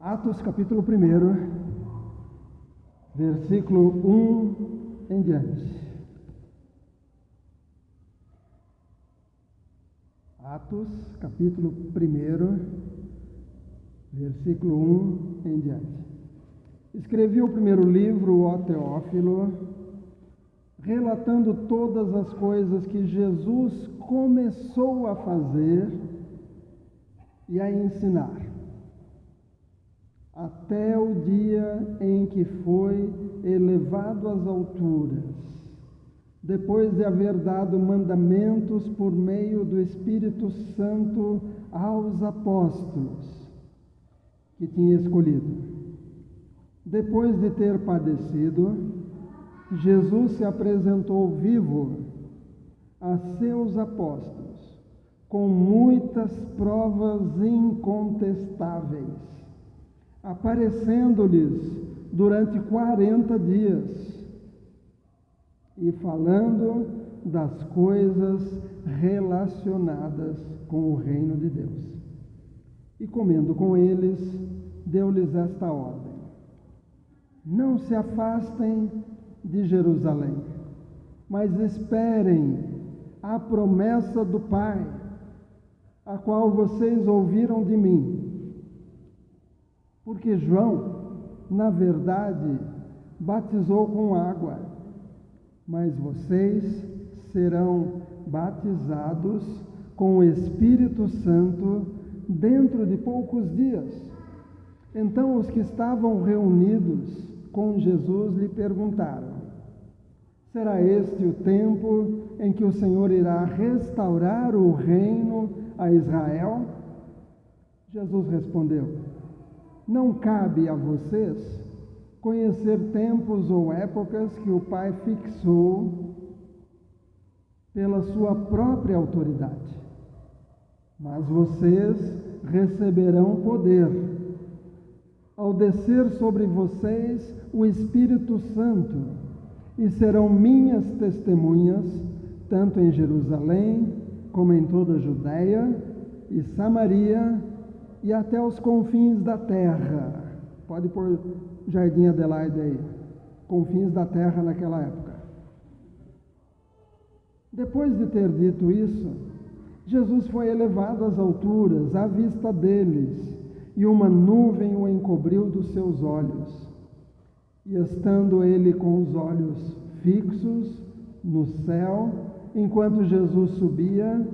Atos capítulo 1, versículo 1 em diante. Atos capítulo 1, versículo 1 em diante. Escrevi o primeiro livro, ó Teófilo, relatando todas as coisas que Jesus começou a fazer e a ensinar, até o dia em que foi elevado às alturas, depois de haver dado mandamentos por meio do Espírito Santo aos apóstolos que tinha escolhido. Depois de ter padecido, Jesus se apresentou vivo a seus apóstolos, com muitas provas incontestáveis, aparecendo-lhes durante 40 dias e falando das coisas relacionadas com o reino de Deus. E comendo com eles, deu-lhes esta ordem: não se afastem de Jerusalém, mas esperem a promessa do Pai, a qual vocês ouviram de mim. Porque João, na verdade, batizou com água, mas vocês serão batizados com o Espírito Santo dentro de poucos dias. Então os que estavam reunidos com Jesus lhe perguntaram: será este o tempo em que o Senhor irá restaurar o reino a Israel? Jesus respondeu: não cabe a vocês conhecer tempos ou épocas que o Pai fixou pela sua própria autoridade, mas vocês receberão poder ao descer sobre vocês o Espírito Santo, e serão minhas testemunhas, tanto em Jerusalém, como em toda a Judéia e Samaria, e até os confins da terra. Pode pôr Jardim Adelaide aí, confins da terra naquela época. Depois de ter dito isso, Jesus foi elevado às alturas, à vista deles, e uma nuvem o encobriu dos seus olhos. E estando ele com os olhos fixos no céu, enquanto Jesus subia,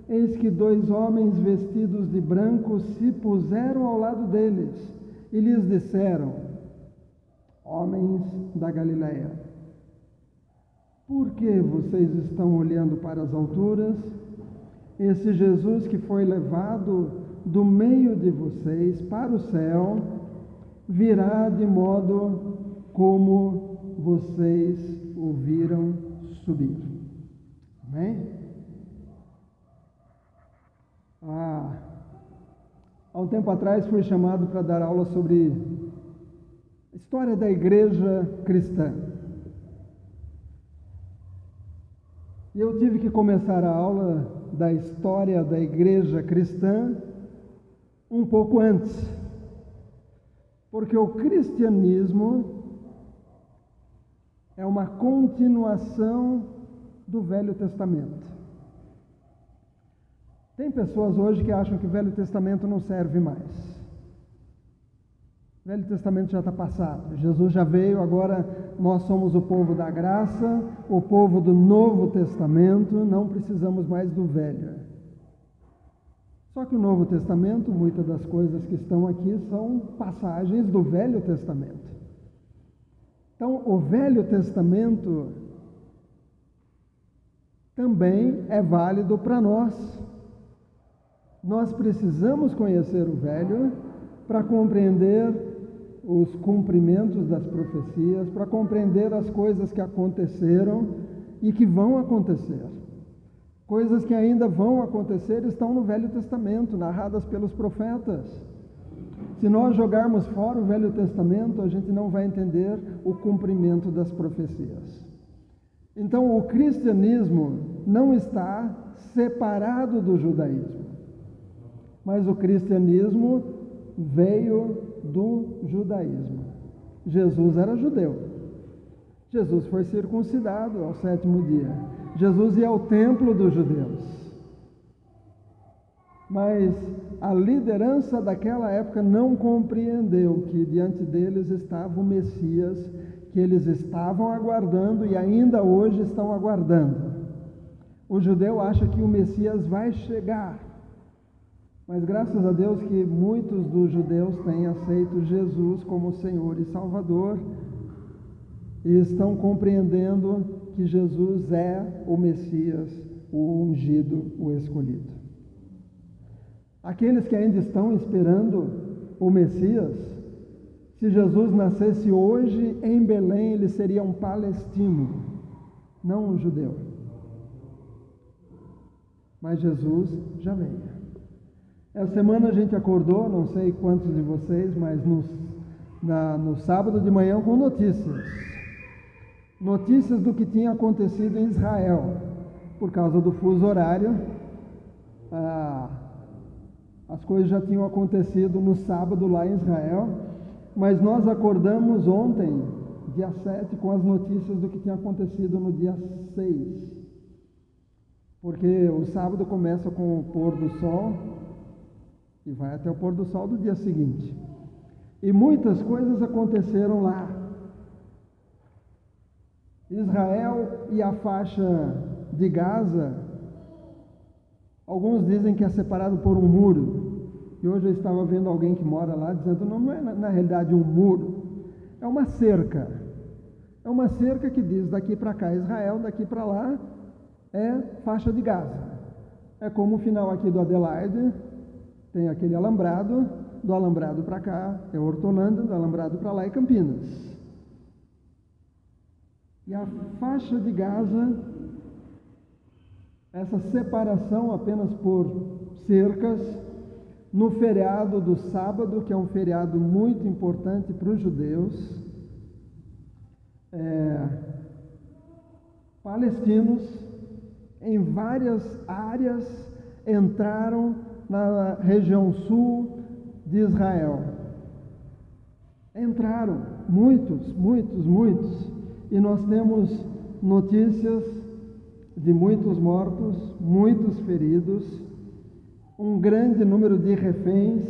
eis que 2 homens vestidos de branco se puseram ao lado deles e lhes disseram: homens da Galileia, por que vocês estão olhando para as alturas? Esse Jesus que foi levado do meio de vocês para o céu, virá de modo como vocês o viram subir. Amém? Há um tempo atrás fui chamado para dar aula sobre a história da igreja cristã. E eu tive que começar a aula da história da igreja cristã um pouco antes, porque o cristianismo é uma continuação do Velho Testamento. Tem pessoas hoje que acham que o Velho Testamento não serve mais. O Velho Testamento já está passado, Jesus já veio, agora nós somos o povo da graça, o povo do Novo Testamento, não precisamos mais do Velho. Só que o Novo Testamento, muitas das coisas que estão aqui são passagens do Velho Testamento. Então, o Velho Testamento também é válido para nós. Nós precisamos conhecer o Velho para compreender os cumprimentos das profecias, para compreender as coisas que aconteceram e que vão acontecer. Coisas que ainda vão acontecer estão no Velho Testamento, narradas pelos profetas. Se nós jogarmos fora o Velho Testamento, a gente não vai entender o cumprimento das profecias. Então, o cristianismo não está separado do judaísmo, mas o cristianismo veio do judaísmo. Jesus era judeu. Jesus foi circuncidado ao 7º dia. Jesus ia ao templo dos judeus. Mas a liderança daquela época não compreendeu que diante deles estava o Messias, que eles estavam aguardando e ainda hoje estão aguardando. O judeu acha que o Messias vai chegar, mas graças a Deus que muitos dos judeus têm aceito Jesus como Senhor e Salvador e estão compreendendo que Jesus é o Messias, o ungido, o escolhido. Aqueles que ainda estão esperando o Messias, se Jesus nascesse hoje em Belém, ele seria um palestino, não um judeu. Mas Jesus já veio. Essa semana a gente acordou, não sei quantos de vocês, mas no sábado de manhã com notícias. Notícias do que tinha acontecido em Israel. Por causa do fuso horário, as coisas já tinham acontecido no sábado lá em Israel, mas nós acordamos ontem, dia 7, com as notícias do que tinha acontecido no dia 6. Porque o sábado começa com o pôr do sol e vai até o pôr do sol do dia seguinte. E muitas coisas aconteceram lá. Israel e a faixa de Gaza, alguns dizem que é separado por um muro. E hoje eu estava vendo alguém que mora lá dizendo, não é na realidade um muro, é uma cerca. É uma cerca que diz daqui para cá Israel, daqui para lá é faixa de Gaza. É como o final aqui do Adelaide, tem aquele alambrado, do alambrado para cá é Hortolândia, do alambrado para lá é Campinas. E a faixa de Gaza, essa separação apenas por cercas, no feriado do sábado, que é um feriado muito importante para os judeus, palestinos em várias áreas entraram na região sul de Israel. Entraram muitos, e nós temos notícias de muitos mortos, muitos feridos, um grande número de reféns,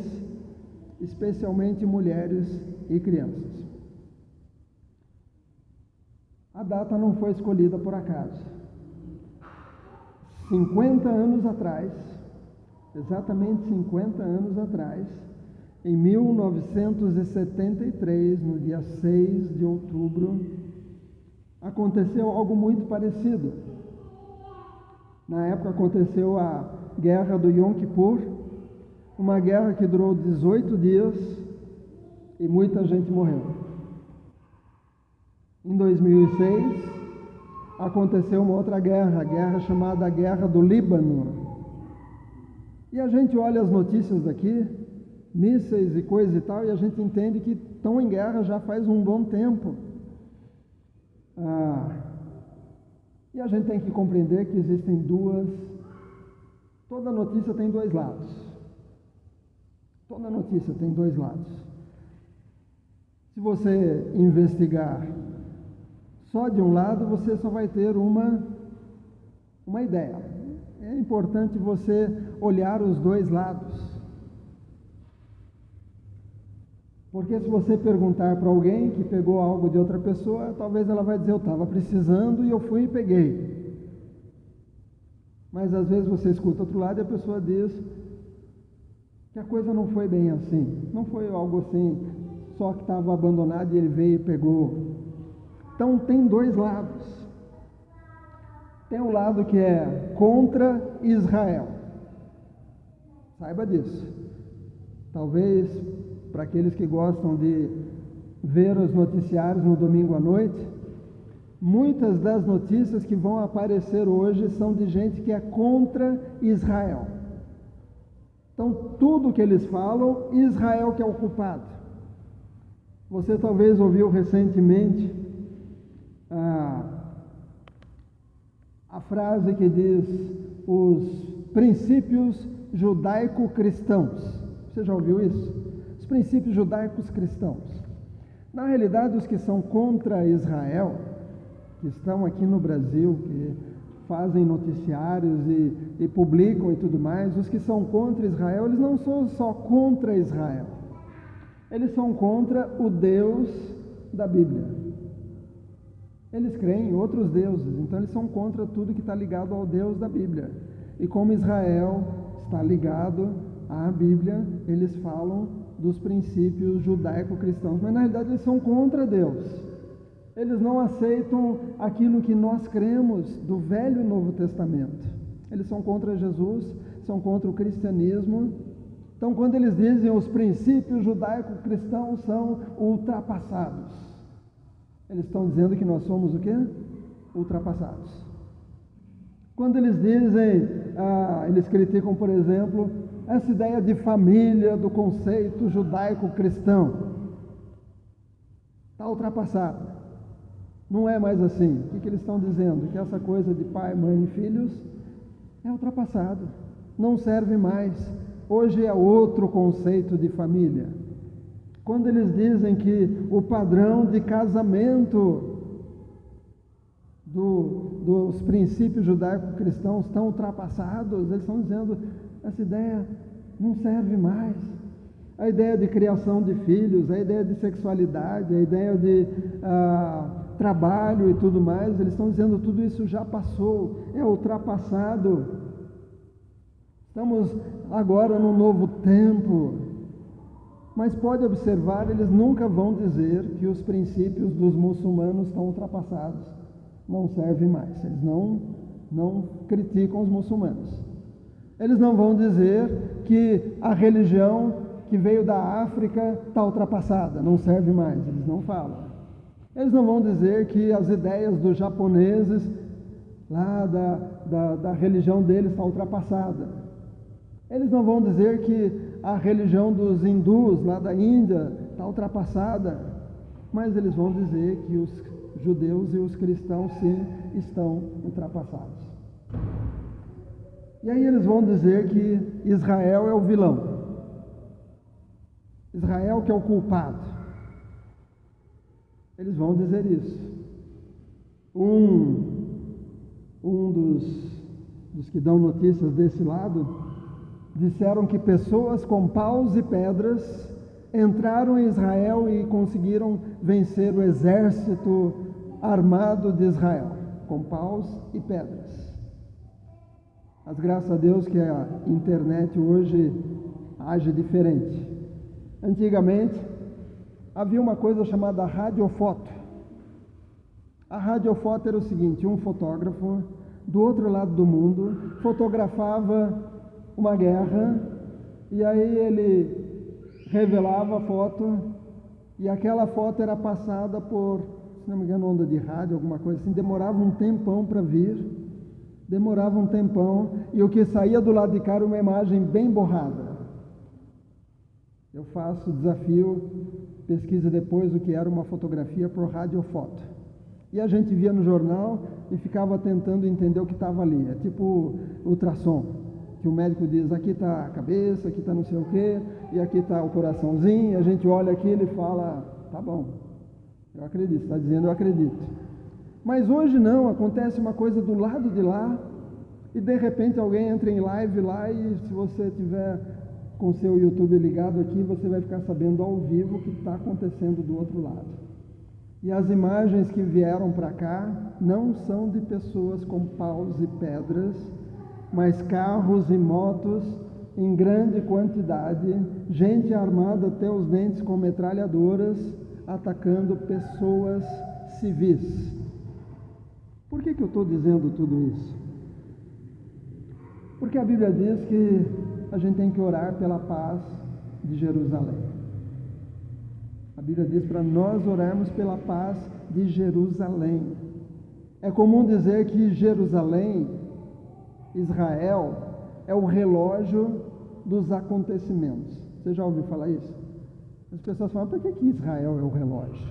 especialmente mulheres e crianças. A data não foi escolhida por acaso. 50 anos atrás, exatamente 50 anos atrás, em 1973, no dia 6 de outubro, aconteceu algo muito parecido. Na época aconteceu a guerra do Yom Kippur, uma guerra que durou 18 dias e muita gente morreu. Em 2006, aconteceu uma outra guerra, a guerra chamada Guerra do Líbano. E a gente olha as notícias daqui, mísseis e coisa e tal, e a gente entende que estão em guerra já faz um bom tempo. E a gente tem que compreender que existem toda notícia tem dois lados. Toda notícia tem dois lados. Se você investigar só de um lado, você só vai ter uma ideia. É importante você olhar os dois lados. Porque se você perguntar para alguém que pegou algo de outra pessoa, talvez ela vai dizer, eu estava precisando e eu fui e peguei. Mas às vezes você escuta outro lado e a pessoa diz que a coisa não foi bem assim. Não foi algo assim, só que estava abandonado e ele veio e pegou. Então tem dois lados. Tem um lado que é contra Israel. Saiba disso. Talvez para aqueles que gostam de ver os noticiários no domingo à noite, muitas das notícias que vão aparecer hoje são de gente que é contra Israel. Então, tudo que eles falam, Israel que é o culpado. Você talvez ouviu recentemente a frase que diz os princípios judaico-cristãos. Você já ouviu isso? os princípios judaicos cristãos. Na realidade, os que são contra Israel, que estão aqui no Brasil, que fazem noticiários e publicam e tudo mais, os que são contra Israel, eles não são só contra Israel, eles são contra o Deus da Bíblia. Eles creem em outros deuses, então eles são contra tudo que está ligado ao Deus da Bíblia. E como Israel está ligado à Bíblia, eles falam dos princípios judaico-cristãos, mas na realidade eles são contra Deus. Eles não aceitam aquilo que nós cremos do Velho e Novo Testamento. Eles são contra Jesus, são contra o cristianismo. Então, quando eles dizem os princípios judaico-cristãos são ultrapassados, eles estão dizendo que nós somos o quê? Ultrapassados. Quando eles dizem, eles criticam, por exemplo, essa ideia de família do conceito judaico-cristão, está ultrapassada. Não é mais assim. O que eles estão dizendo? Que essa coisa de pai, mãe e filhos é ultrapassado, não serve mais. Hoje é outro conceito de família. Quando eles dizem que o padrão de casamento dos princípios judaico-cristãos estão ultrapassados, eles estão dizendo essa ideia não serve mais. A ideia de criação de filhos, a ideia de sexualidade, a ideia de trabalho e tudo mais, eles estão dizendo tudo isso já passou, é ultrapassado. Estamos agora num novo tempo. Mas pode observar, eles nunca vão dizer que os princípios dos muçulmanos estão ultrapassados, não servem mais. Eles não criticam os muçulmanos. Eles não vão dizer que a religião que veio da África está ultrapassada, não serve mais. Eles não falam. Eles não vão dizer que as ideias dos japoneses, lá da religião deles, está ultrapassada. Eles não vão dizer que a religião dos hindus, lá da Índia, está ultrapassada, mas eles vão dizer que os judeus e os cristãos, sim, estão ultrapassados. E aí eles vão dizer que Israel é o vilão, Israel que é o culpado. Eles vão dizer isso. Um dos que dão notícias desse lado disseram que pessoas com paus e pedras entraram em Israel e conseguiram vencer o exército armado de Israel, com paus e pedras. Mas graças a Deus que a internet hoje age diferente. Antigamente, havia uma coisa chamada radiofoto. A radiofoto era o seguinte: um fotógrafo do outro lado do mundo fotografava uma guerra, e aí ele revelava a foto, e aquela foto era passada por, se não me engano, onda de rádio, alguma coisa assim, demorava um tempão para vir, e o que saía do lado de cá era uma imagem bem borrada. Eu faço o desafio, pesquisa depois o que era uma fotografia por radiofoto. E a gente via no jornal e ficava tentando entender o que estava ali, é tipo ultrassom. Que o médico diz, aqui está a cabeça, aqui está não sei o quê, e aqui está o coraçãozinho, e a gente olha aquilo e fala, tá bom, eu acredito, está dizendo eu acredito. Mas hoje não, acontece uma coisa do lado de lá, e de repente alguém entra em live lá, e se você tiver com seu YouTube ligado aqui, você vai ficar sabendo ao vivo o que está acontecendo do outro lado. E as imagens que vieram para cá não são de pessoas com paus e pedras, mas carros e motos em grande quantidade, gente armada até os dentes com metralhadoras, atacando pessoas civis. Por que eu estou dizendo tudo isso? Porque a Bíblia diz que a gente tem que orar pela paz de Jerusalém. A Bíblia diz para nós orarmos pela paz de Jerusalém. É comum dizer que Jerusalém, Israel, é o relógio dos acontecimentos. Você já ouviu falar isso? As pessoas falam, por que Israel é o relógio?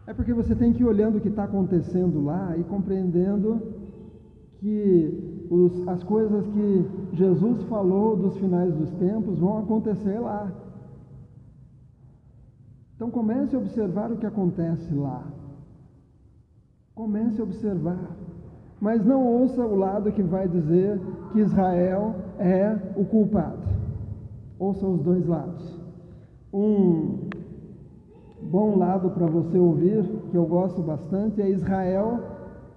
É porque você tem que ir olhando o que está acontecendo lá e compreendendo que as coisas que Jesus falou dos finais dos tempos vão acontecer lá. Então comece a observar o que acontece lá. Comece a observar. Mas não ouça o lado que vai dizer que Israel é o culpado. Ouça os dois lados. Um bom lado para você ouvir, que eu gosto bastante, é Israel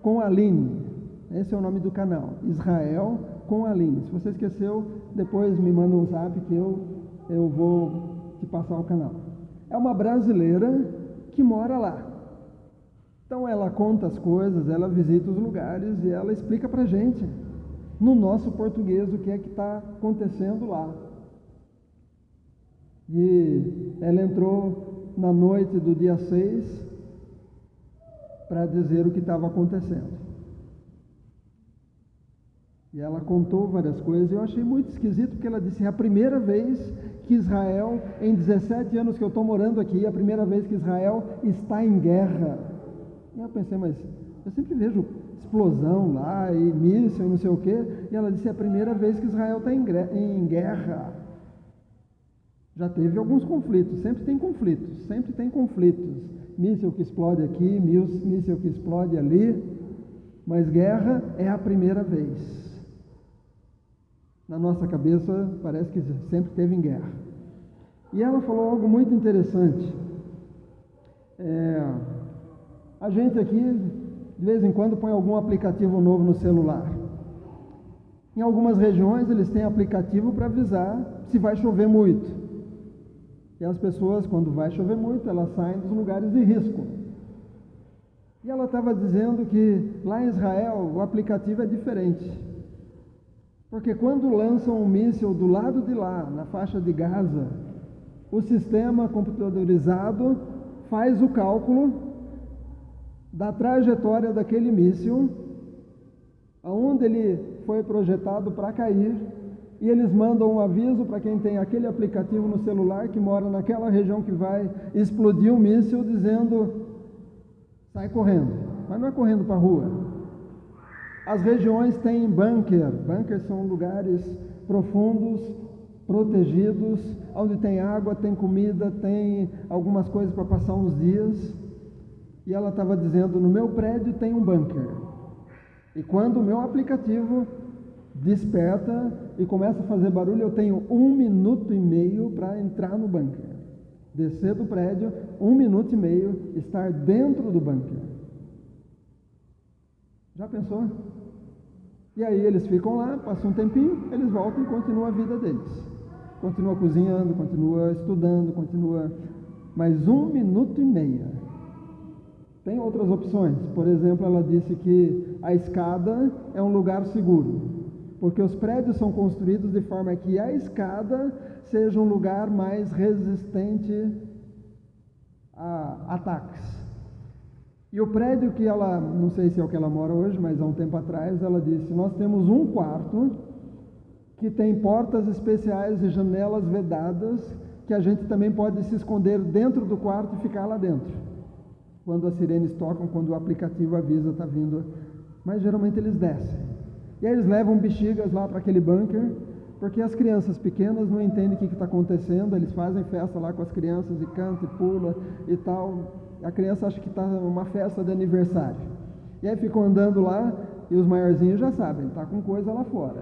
com Aline. Esse é o nome do canal, Israel com Aline. Se você esqueceu, depois me manda um zap que eu vou te passar o canal. É uma brasileira que mora lá. Então ela conta as coisas, ela visita os lugares e ela explica para a gente, no nosso português, o que é que está acontecendo lá. E ela entrou na noite do dia 6 para dizer o que estava acontecendo. E ela contou várias coisas, e eu achei muito esquisito, porque ela disse, é a primeira vez que Israel, em 17 anos que eu estou morando aqui, é a primeira vez que Israel está em guerra. E eu pensei, mas eu sempre vejo explosão lá, e míssil, e não sei o quê, e ela disse, é a primeira vez que Israel está em guerra. Já teve alguns conflitos, sempre tem conflitos, míssil que explode aqui, míssil que explode ali, mas guerra é a primeira vez. Na nossa cabeça parece que sempre teve em guerra. E ela falou algo muito interessante. A gente aqui, de vez em quando, põe algum aplicativo novo no celular. Em algumas regiões eles têm aplicativo para avisar se vai chover muito. E as pessoas, quando vai chover muito, elas saem dos lugares de risco. E ela estava dizendo que lá em Israel o aplicativo é diferente. Porque quando lançam um míssil do lado de lá, na faixa de Gaza, o sistema computadorizado faz o cálculo da trajetória daquele míssil, aonde ele foi projetado para cair, e eles mandam um aviso para quem tem aquele aplicativo no celular que mora naquela região que vai explodir o míssil, dizendo, sai correndo, mas não é correndo para a rua. As regiões têm bunker. Bunkers são lugares profundos, protegidos, onde tem água, tem comida, tem algumas coisas para passar uns dias. E ela estava dizendo, no meu prédio tem um bunker. E quando o meu aplicativo desperta e começa a fazer barulho, eu tenho 1 minuto e meio para entrar no bunker. Descer do prédio, 1 minuto e meio, estar dentro do bunker. Já pensou? E aí eles ficam lá, passam um tempinho, eles voltam e continuam a vida deles. Continua cozinhando, continua estudando, continua... Mas 1 minuto e meio. Tem outras opções. Por exemplo, ela disse que a escada é um lugar seguro, porque os prédios são construídos de forma que a escada seja um lugar mais resistente a ataques. E o prédio que ela, não sei se é o que ela mora hoje, mas há um tempo atrás, ela disse, nós temos um quarto que tem portas especiais e janelas vedadas, que a gente também pode se esconder dentro do quarto e ficar lá dentro. Quando as sirenes tocam, quando o aplicativo avisa, está vindo. Mas geralmente eles descem. E aí eles levam bexigas lá para aquele bunker, porque as crianças pequenas não entendem o que está acontecendo, eles fazem festa lá com as crianças e canta e pula e tal. A criança acha que está uma festa de aniversário. E aí ficam andando lá e os maiorzinhos já sabem, está com coisa lá fora.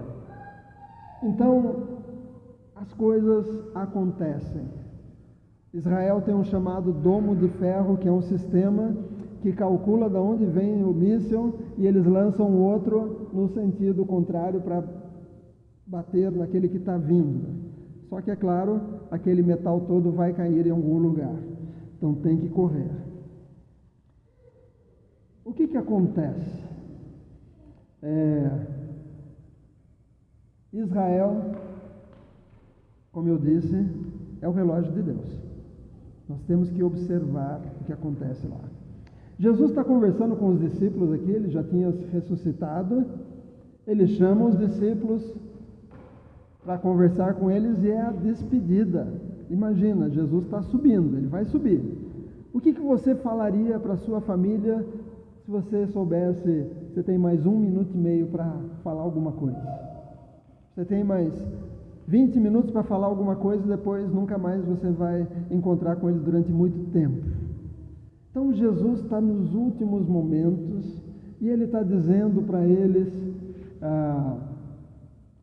Então, as coisas acontecem. Israel tem um chamado domo de ferro, que é um sistema que calcula de onde vem o míssil e eles lançam outro no sentido contrário para bater naquele que está vindo. Só que, é claro, aquele metal todo vai cair em algum lugar. Então tem que correr. O que acontece? Israel, como eu disse, é o relógio de Deus. Nós temos que observar o que acontece lá. Jesus está conversando com os discípulos aqui, ele já tinha ressuscitado, ele chama os discípulos para conversar com eles e é a despedida. Imagina, Jesus está subindo, ele vai subir. O que você falaria para a sua família se você soubesse, você tem mais 1 minuto e meio para falar alguma coisa? Você tem mais 20 minutos para falar alguma coisa e depois nunca mais você vai encontrar com eles durante muito tempo. Então Jesus está nos últimos momentos e ele está dizendo para eles,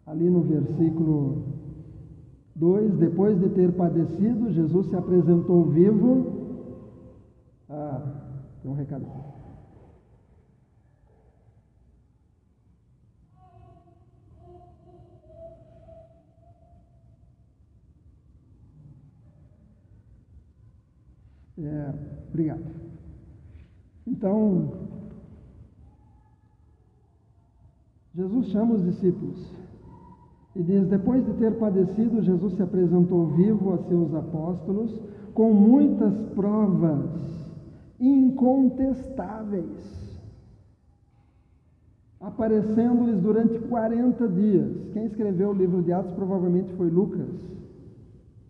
ali no versículo 2, depois de ter padecido, Jesus se apresentou vivo. Tem um recado aqui. Obrigado. Então, Jesus chama os discípulos e diz: depois de ter padecido, Jesus se apresentou vivo a seus apóstolos com muitas provas incontestáveis, aparecendo-lhes durante 40 dias. Quem escreveu o livro de Atos provavelmente foi Lucas.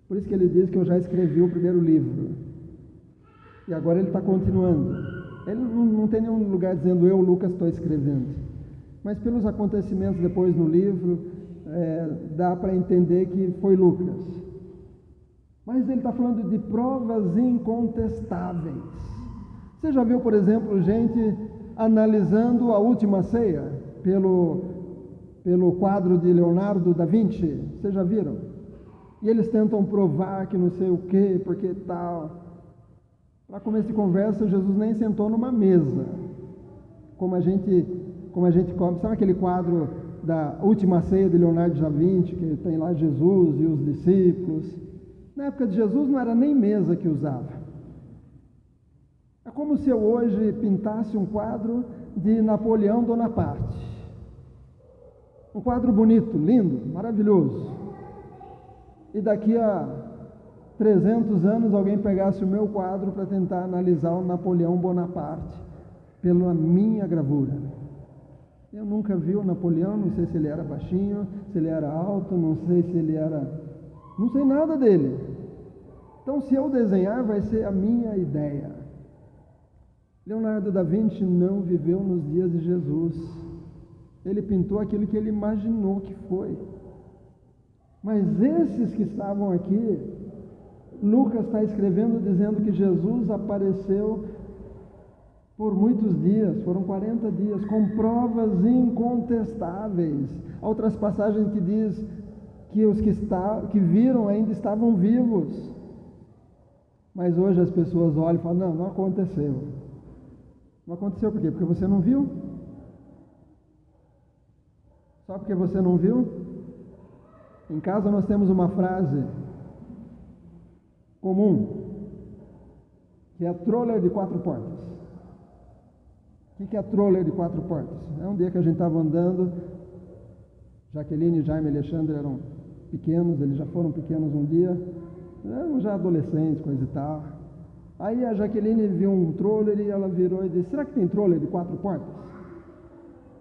Por isso que ele diz que eu já escrevi o primeiro livro. E agora ele está continuando. Ele não tem nenhum lugar dizendo eu, Lucas, estou escrevendo. Mas pelos acontecimentos depois no livro, dá para entender que foi Lucas. Mas ele está falando de provas incontestáveis. Você já viu, por exemplo, gente analisando a Última Ceia pelo quadro de Leonardo da Vinci? Vocês já viram? E eles tentam provar que não sei o quê, porque tal. Para começo de conversa, Jesus nem sentou numa mesa, como a gente come. Sabe aquele quadro da Última Ceia de Leonardo da Vinci, que tem lá Jesus e os discípulos? Na época de Jesus não era nem mesa que usava. É como se eu hoje pintasse um quadro de Napoleão Bonaparte. Um quadro bonito, lindo, maravilhoso. E daqui a 300 anos alguém pegasse o meu quadro para tentar analisar o Napoleão Bonaparte pela minha gravura. Eu nunca vi o Napoleão, não sei se ele era baixinho, se ele era alto, não sei se ele era... não sei nada dele. Então, se eu desenhar, vai ser a minha ideia. Leonardo da Vinci não viveu nos dias de Jesus. Ele pintou aquilo que ele imaginou que foi. Mas esses que estavam aqui, Lucas está escrevendo dizendo que Jesus apareceu por muitos dias, foram 40 dias, com provas incontestáveis. Há outras passagens que diz que os que viram ainda estavam vivos. Mas hoje as pessoas olham e falam: não aconteceu. Não aconteceu por quê? Porque você não viu? Só porque você não viu? Em casa nós temos uma frase comum, que é a troller de 4 portas. O que é a troller de 4 portas? É um dia que a gente estava andando, Jaqueline, Jaime e Alexandre eram pequenos, eles já foram pequenos um dia, eram já adolescentes, coisa e tal. Aí a Jaqueline viu um troller e ela virou e disse: será que tem troller de 4 portas?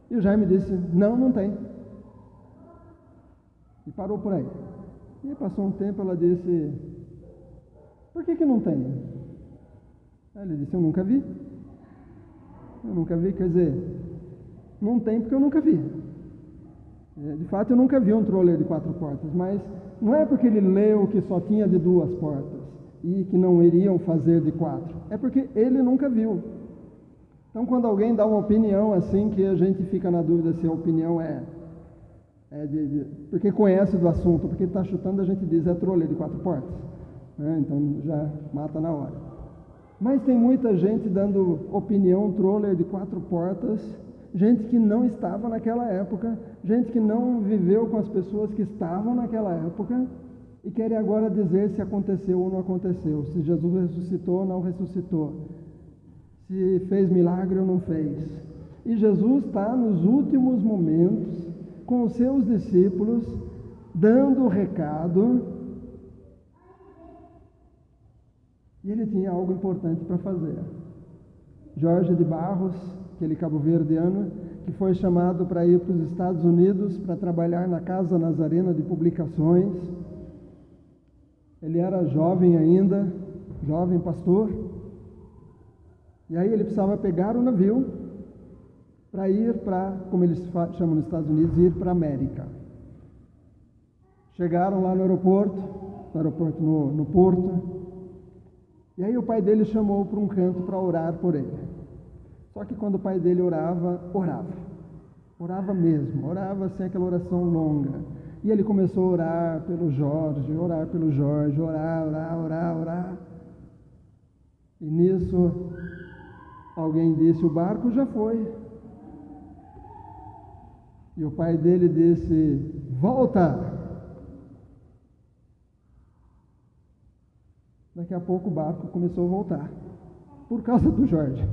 E o Jaime disse: não tem. E parou por aí. E passou um tempo, ela disse: por que não tem? Aí ele disse: eu nunca vi. Eu nunca vi, quer dizer, não tem porque eu nunca vi. De fato, eu nunca vi um troller de 4 portas, mas não é porque ele leu que só tinha de 2 portas e que não iriam fazer de 4. É porque ele nunca viu. Então, quando alguém dá uma opinião assim, que a gente fica na dúvida se a opinião porque conhece do assunto, porque está chutando, a gente diz: é troller de 4 portas. Então já mata na hora. Mas tem muita gente dando opinião troller de 4 portas, gente que não estava naquela época, gente que não viveu com as pessoas que estavam naquela época e querem agora dizer se aconteceu ou não aconteceu, se Jesus ressuscitou ou não ressuscitou, se fez milagre ou não fez. E Jesus está nos últimos momentos com os seus discípulos, dando o recado. E ele tinha algo importante para fazer. Jorge de Barros, aquele cabo-verdiano, que foi chamado para ir para os Estados Unidos para trabalhar na Casa Nazarena de Publicações. Ele era jovem ainda, jovem pastor. E aí ele precisava pegar o navio para ir para, como eles chamam nos Estados Unidos, ir para a América. Chegaram lá no aeroporto, no porto, e aí o pai dele chamou para um canto para orar por ele. Só que quando o pai dele orava mesmo, orava sem aquela oração longa. E ele começou a orar pelo Jorge, orar. E nisso, alguém disse, o barco já foi. E o pai dele disse, volta! Daqui a pouco o barco começou a voltar, por causa do Jorge,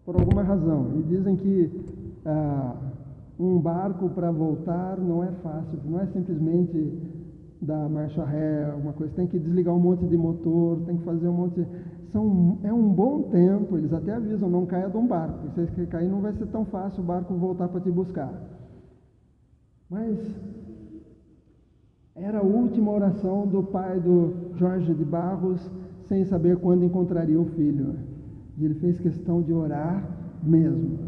por alguma razão. E dizem que um barco para voltar não é fácil, não é simplesmente dar marcha ré, alguma coisa, tem que desligar um monte de motor, tem que fazer um monte é um bom tempo, eles até avisam, não caia de um barco, se você cair não vai ser tão fácil o barco voltar para te buscar. Mas era a última oração do pai do Jorge de Barros, sem saber quando encontraria o filho. E ele fez questão de orar mesmo.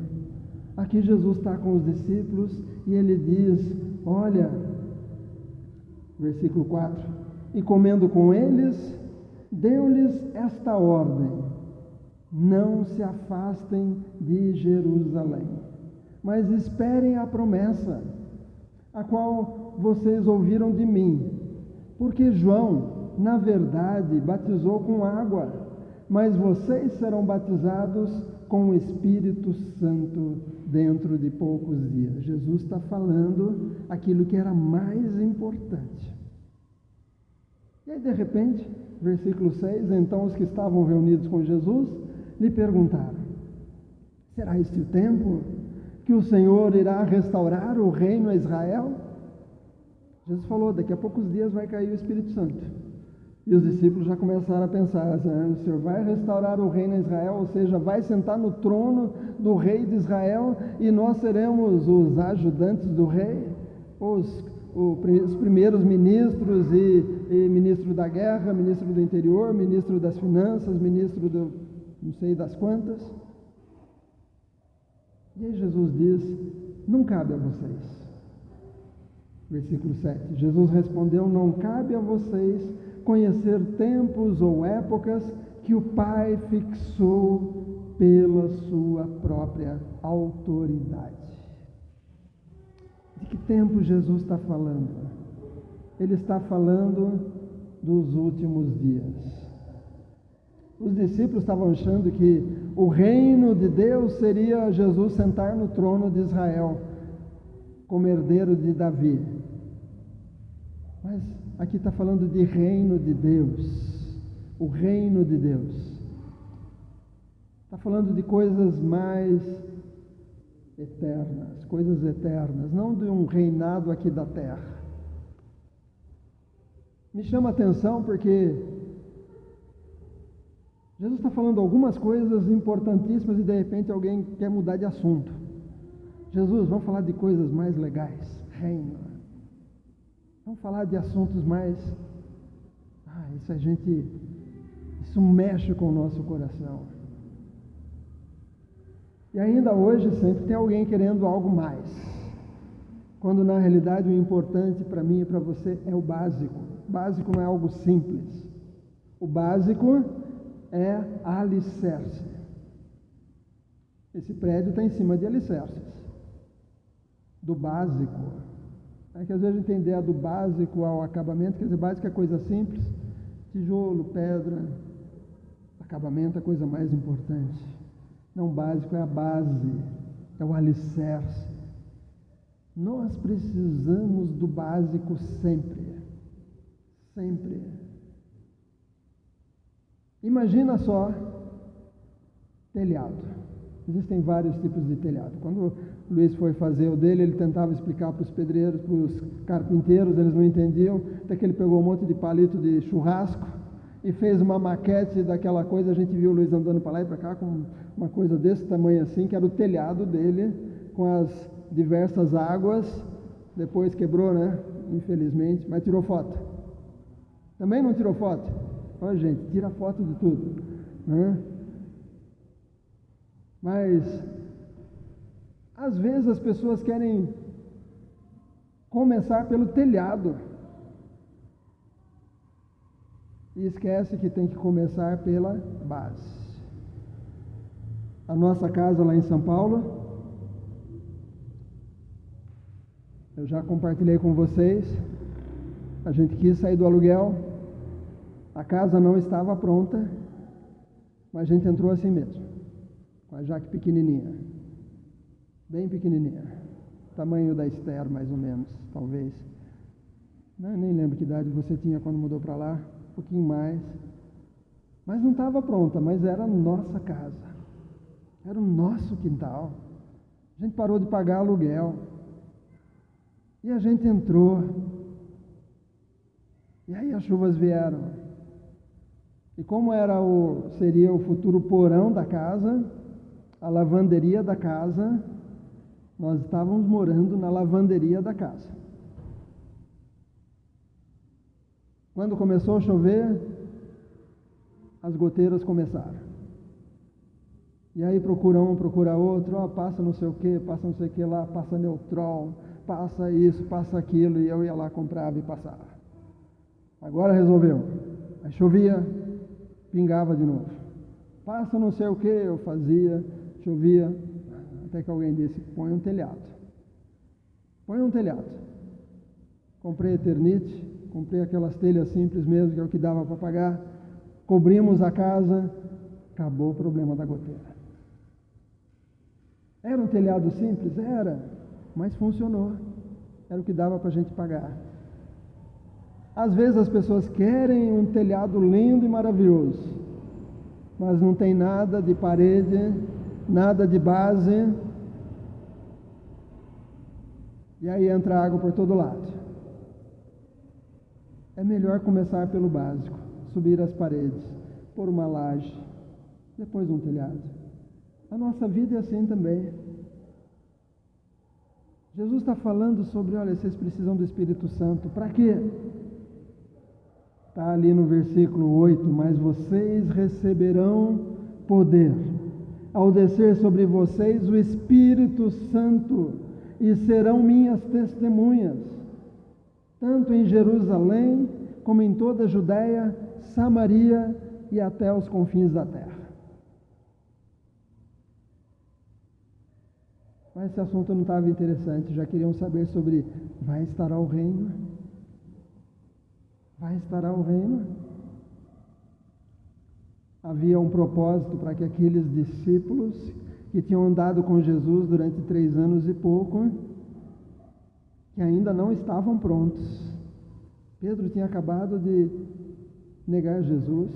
Aqui Jesus está com os discípulos e ele diz, olha, versículo 4, e comendo com eles, deu-lhes esta ordem, não se afastem de Jerusalém, mas esperem a promessa, a qual vocês ouviram de mim, porque João, na verdade, batizou com água, mas vocês serão batizados com o Espírito Santo dentro de poucos dias. Jesus está falando aquilo que era mais importante. E aí, de repente, versículo 6, então os que estavam reunidos com Jesus lhe perguntaram, será este o tempo que o Senhor irá restaurar o reino a Israel? Jesus falou, daqui a poucos dias vai cair o Espírito Santo. E os discípulos já começaram a pensar, o Senhor vai restaurar o reino a Israel, ou seja, vai sentar no trono do rei de Israel e nós seremos os ajudantes do rei, os primeiros ministros e ministro da guerra, ministro do interior, ministro das finanças, ministro do não sei das quantas. E aí Jesus diz, não cabe a vocês. Versículo 7, Jesus respondeu, não cabe a vocês conhecer tempos ou épocas que o Pai fixou pela sua própria autoridade. De que tempo Jesus está falando? Ele está falando dos últimos dias. Os discípulos estavam achando que o reino de Deus seria Jesus sentar no trono de Israel, como herdeiro de Davi. Mas aqui está falando de reino de Deus, o reino de Deus. Está falando de coisas mais eternas, coisas eternas, não de um reinado aqui da terra. Me chama a atenção porque Jesus está falando algumas coisas importantíssimas e de repente alguém quer mudar de assunto. Jesus, vamos falar de coisas mais legais, reino. Vamos falar de assuntos mais... Isso mexe com o nosso coração. E ainda hoje sempre tem alguém querendo algo mais. Quando na realidade o importante para mim e para você é o básico. O básico não é algo simples. O básico é alicerce. Esse prédio está em cima de alicerces. Do básico. É que às vezes a gente tem ideia do básico ao acabamento, quer dizer, básico é coisa simples, tijolo, pedra, acabamento é a coisa mais importante. Não, básico é a base, é o alicerce. Nós precisamos do básico sempre, sempre. Imagina só, telhado. Existem vários tipos de telhado. Quando o Luiz foi fazer o dele, ele tentava explicar para os pedreiros, para os carpinteiros, eles não entendiam, até que ele pegou um monte de palito de churrasco e fez uma maquete daquela coisa. A gente viu o Luiz andando para lá e para cá com uma coisa desse tamanho assim, que era o telhado dele, com as diversas águas. Depois quebrou, né? Infelizmente, mas tirou foto. Também não tirou foto? Olha, gente, tira foto de tudo, né? Mas, às vezes as pessoas querem começar pelo telhado. E esquece que tem que começar pela base. A nossa casa lá em São Paulo, eu já compartilhei com vocês, a gente quis sair do aluguel, a casa não estava pronta, mas a gente entrou assim mesmo, com a Jaque pequenininha, bem pequenininha, tamanho da Esther mais ou menos, talvez. Não, nem lembro que idade você tinha quando mudou para lá, um pouquinho mais, mas não estava pronta, mas era a nossa casa, era o nosso quintal. A gente parou de pagar aluguel e a gente entrou, e aí as chuvas vieram, e como seria o futuro porão da casa, a lavanderia da casa, nós estávamos morando na lavanderia da casa. Quando começou a chover, as goteiras começaram. E aí procura um, procura outro, passa não sei o que, passa não sei o que lá, passa Neutrol, passa isso, passa aquilo, e eu ia lá, comprava e passava. Agora resolveu. Aí chovia, pingava de novo. Passa não sei o que, eu fazia, chovia, até que alguém disse, põe um telhado. Põe um telhado. Comprei Eternite, comprei aquelas telhas simples mesmo, que é o que dava para pagar, cobrimos a casa, acabou o problema da goteira. Era um telhado simples? Era, mas funcionou. Era o que dava para a gente pagar. Às vezes as pessoas querem um telhado lindo e maravilhoso, mas não tem nada de parede, nada de base, e aí entra água por todo lado. É melhor começar pelo básico, subir as paredes, pôr uma laje, depois um telhado. A nossa vida é assim também. Jesus está falando sobre, olha, vocês precisam do Espírito Santo. Para quê? Está ali no versículo 8, mas vocês receberão poder ao descer sobre vocês o Espírito Santo, e serão minhas testemunhas, tanto em Jerusalém, como em toda a Judéia, Samaria e até os confins da terra. Mas esse assunto não estava interessante, já queriam saber sobre, vai estará o reino? Vai estará o reino? Havia um propósito para que aqueles discípulos que tinham andado com Jesus durante 3 anos e pouco, que ainda não estavam prontos. Pedro tinha acabado de negar Jesus.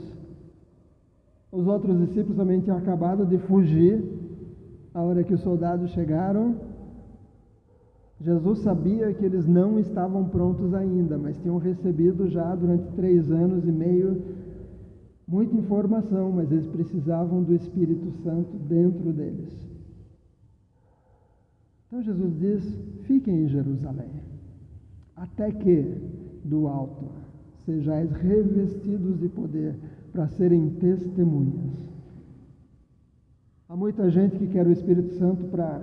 Os outros discípulos também tinham acabado de fugir. A hora que os soldados chegaram, Jesus sabia que eles não estavam prontos ainda, mas tinham recebido já durante 3 anos e meio muita informação, mas eles precisavam do Espírito Santo dentro deles. Então Jesus diz, fiquem em Jerusalém, até que do alto sejais revestidos de poder para serem testemunhas. Há muita gente que quer o Espírito Santo para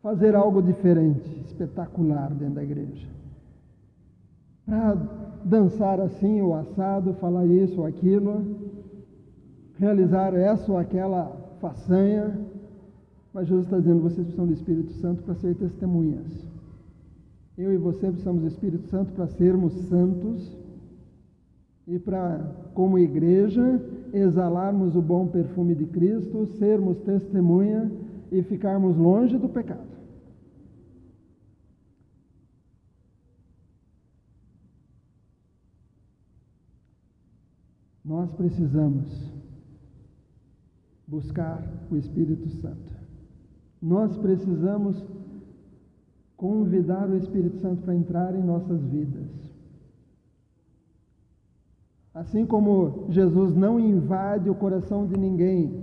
fazer algo diferente, espetacular dentro da igreja. Para dançar assim ou assado, falar isso ou aquilo, realizar essa ou aquela façanha. Mas Jesus está dizendo, vocês precisam do Espírito Santo para ser testemunhas. Eu e você precisamos do Espírito Santo para sermos santos e para, como igreja, exalarmos o bom perfume de Cristo, sermos testemunha e ficarmos longe do pecado. Nós precisamos buscar o Espírito Santo. Nós precisamos convidar o Espírito Santo para entrar em nossas vidas. Assim como Jesus não invade o coração de ninguém.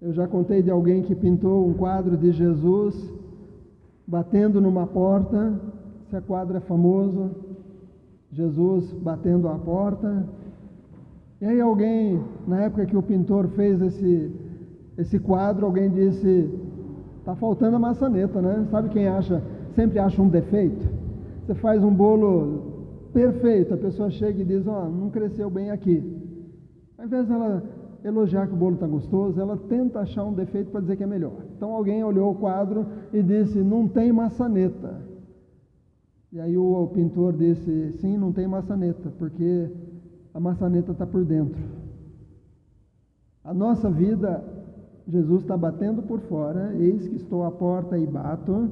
Eu já contei de alguém que pintou um quadro de Jesus batendo numa porta. Esse quadro é famoso. Jesus batendo a porta. E aí alguém, na época que o pintor fez esse quadro, alguém disse, Está faltando a maçaneta, né? Sabe quem sempre acha um defeito? Você faz um bolo perfeito, a pessoa chega e diz, não cresceu bem aqui. Ao invés dela elogiar que o bolo está gostoso, ela tenta achar um defeito para dizer que é melhor. Então alguém olhou o quadro e disse, não tem maçaneta. E aí o pintor disse, sim, não tem maçaneta, porque a maçaneta está por dentro. A nossa vida, Jesus está batendo por fora, eis que estou à porta e bato.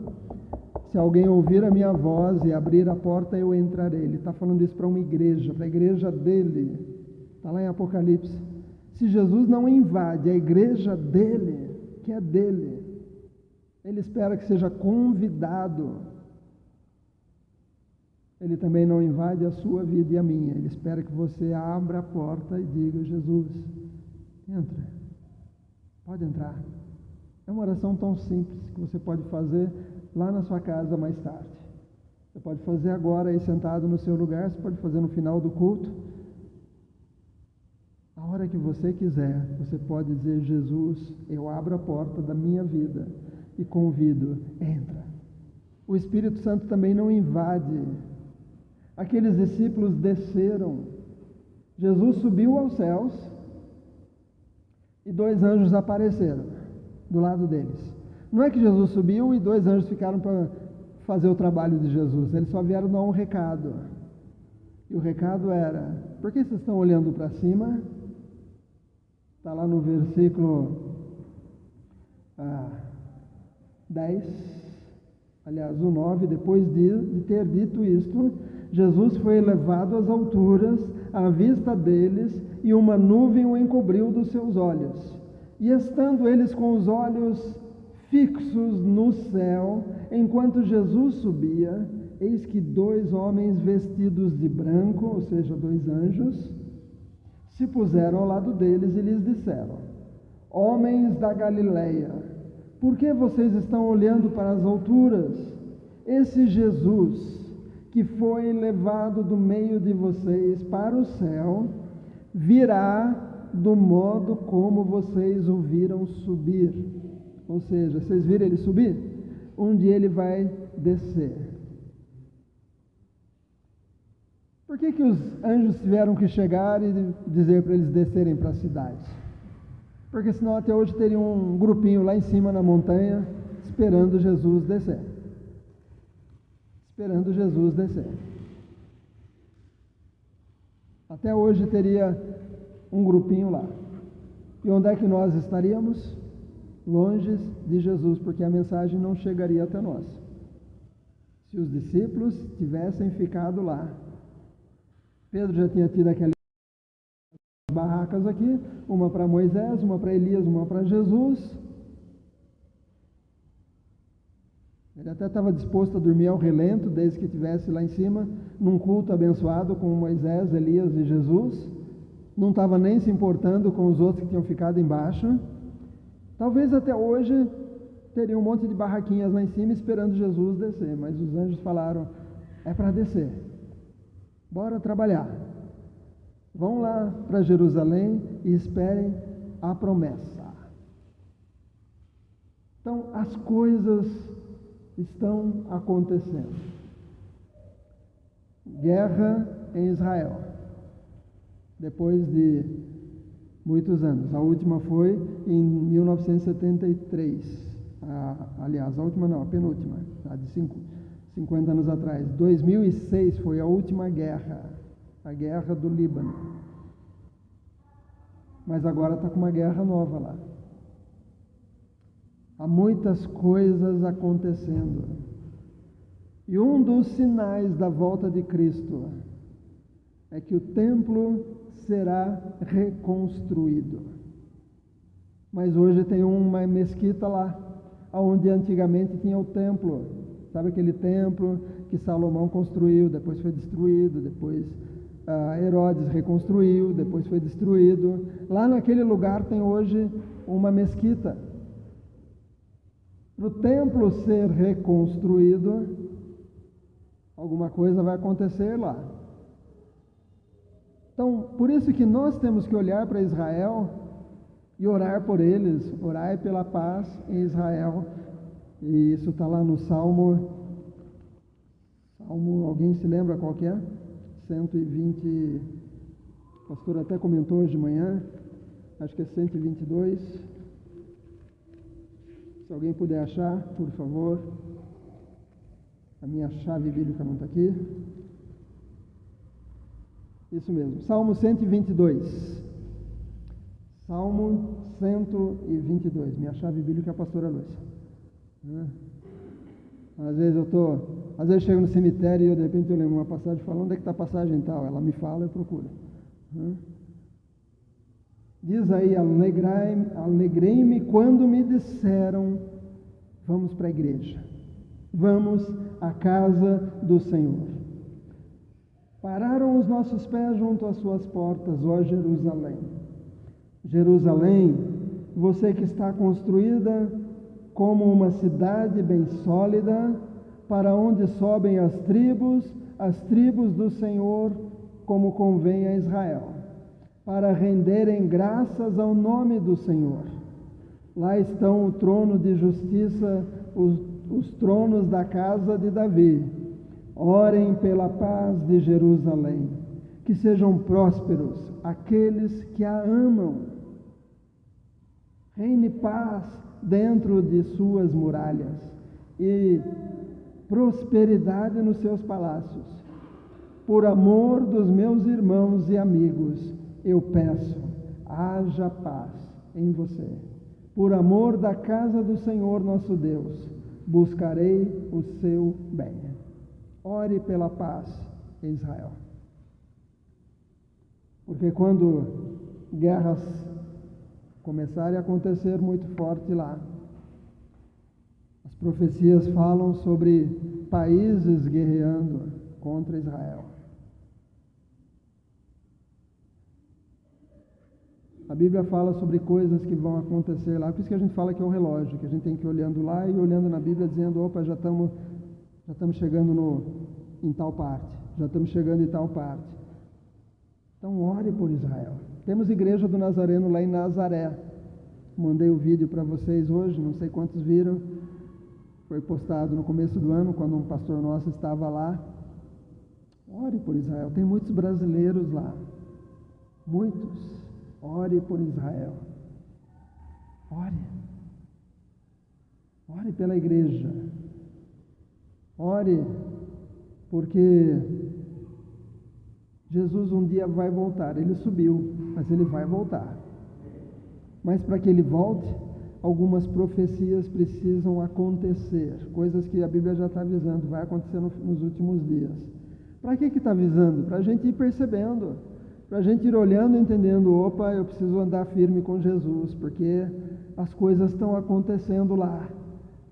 Se alguém ouvir a minha voz e abrir a porta, eu entrarei. Ele está falando isso para uma igreja, para a igreja dele. Está lá em Apocalipse. Se Jesus não invade a igreja dele, que é dele, ele espera que seja convidado. Ele também não invade a sua vida e a minha. Ele espera que você abra a porta e diga, Jesus, entra, pode entrar. É uma oração tão simples que você pode fazer lá na sua casa mais tarde. Você pode fazer agora aí sentado no seu lugar, você pode fazer no final do culto. A hora que você quiser, você pode dizer, Jesus, eu abro a porta da minha vida e convido, entra. O Espírito Santo também não invade. Aqueles discípulos desceram. Jesus subiu aos céus e 2 anjos apareceram do lado deles. Não é que Jesus subiu e 2 anjos ficaram para fazer o trabalho de Jesus. Eles só vieram dar um recado. E o recado era, por que vocês estão olhando para cima? Está lá no versículo 10, aliás, o 9, depois de ter dito isto, Jesus foi elevado às alturas, à vista deles, e uma nuvem o encobriu dos seus olhos. E estando eles com os olhos fixos no céu, enquanto Jesus subia, eis que 2 homens vestidos de branco, ou seja, 2 anjos, se puseram ao lado deles e lhes disseram, homens da Galileia, por que vocês estão olhando para as alturas? Esse Jesus, que foi levado do meio de vocês para o céu, virá do modo como vocês o viram subir. Ou seja, vocês viram ele subir? Um dia ele vai descer. Por que os anjos tiveram que chegar e dizer para eles descerem para a cidade? Porque senão até hoje teria um grupinho lá em cima na montanha esperando Jesus descer. Esperando Jesus descer. Até hoje teria um grupinho lá. E onde é que nós estaríamos? Longe de Jesus, porque a mensagem não chegaria até nós. Se os discípulos tivessem ficado lá, Pedro já tinha tido aquelas barracas aqui, uma para Moisés, uma para Elias, uma para Jesus. Ele até estava disposto a dormir ao relento, desde que estivesse lá em cima, num culto abençoado com Moisés, Elias e Jesus. Não estava nem se importando com os outros que tinham ficado embaixo. Talvez até hoje teria um monte de barraquinhas lá em cima esperando Jesus descer, mas os anjos falaram, é para descer. Bora trabalhar. Vão lá para Jerusalém e esperem a promessa. Então, as coisas estão acontecendo. Guerra em Israel. Depois de muitos anos. A última foi em 1973. Aliás, a última não, a penúltima. A de 50 anos atrás. 2006 foi a última guerra. A guerra do Líbano. Mas agora está com uma guerra nova lá. Há muitas coisas acontecendo. E um dos sinais da volta de Cristo é que o templo será reconstruído. Mas hoje tem uma mesquita lá, onde antigamente tinha o templo. Sabe aquele templo que Salomão construiu, depois foi destruído, depois Herodes reconstruiu, depois foi destruído. Lá naquele lugar tem hoje uma mesquita. Para o templo ser reconstruído, alguma coisa vai acontecer lá. Então, por isso que nós temos que olhar para Israel e orar por eles, orar pela paz em Israel, E isso está lá no Salmo, alguém se lembra qual que é? 120, o pastor até comentou hoje de manhã, acho que é 122. Se alguém puder achar, por favor. A minha chave bíblica não está aqui. Isso mesmo, Salmo 122. Salmo 122. Minha chave bíblica é a pastora Lúcia. Às vezes eu chego no cemitério e de repente eu lembro uma passagem e falo, onde é que está a passagem tal? Ela me fala, eu procuro. Diz aí, alegrei-me quando me disseram, vamos para a igreja, vamos à casa do Senhor. Pararam os nossos pés junto às suas portas, ó Jerusalém. Jerusalém, você que está construída como uma cidade bem sólida, para onde sobem as tribos do Senhor, como convém a Israel, para renderem graças ao nome do Senhor. Lá estão o trono de justiça, os tronos da casa de Davi. Orem pela paz de Jerusalém, que sejam prósperos aqueles que a amam. Reine paz dentro de suas muralhas e prosperidade nos seus palácios. Por amor dos meus irmãos e amigos, eu peço, haja paz em você. Por amor da casa do Senhor nosso Deus, buscarei o seu bem. Ore pela paz em Israel. Porque quando guerras começarem a acontecer muito forte lá, as profecias falam sobre países guerreando contra Israel. A Bíblia fala sobre coisas que vão acontecer lá, por isso que a gente fala que é um relógio, que a gente tem que ir olhando lá e olhando na Bíblia, dizendo, opa, já estamos chegando em tal parte, já estamos chegando em tal parte. Então ore por Israel. Temos igreja do Nazareno lá em Nazaré. Mandei o vídeo para vocês hoje, não sei quantos viram. Foi postado no começo do ano, quando um pastor nosso estava lá. Ore por Israel. Tem muitos brasileiros lá. Muitos. Ore por Israel. Ore. Ore pela igreja. Ore, porque Jesus um dia vai voltar. Ele subiu, mas ele vai voltar. Mas para que ele volte, algumas profecias precisam acontecer, coisas que a Bíblia já está avisando, vai acontecer nos últimos dias. Para que está avisando? Para a gente ir percebendo, para a gente ir olhando e entendendo, opa, eu preciso andar firme com Jesus, porque as coisas estão acontecendo lá,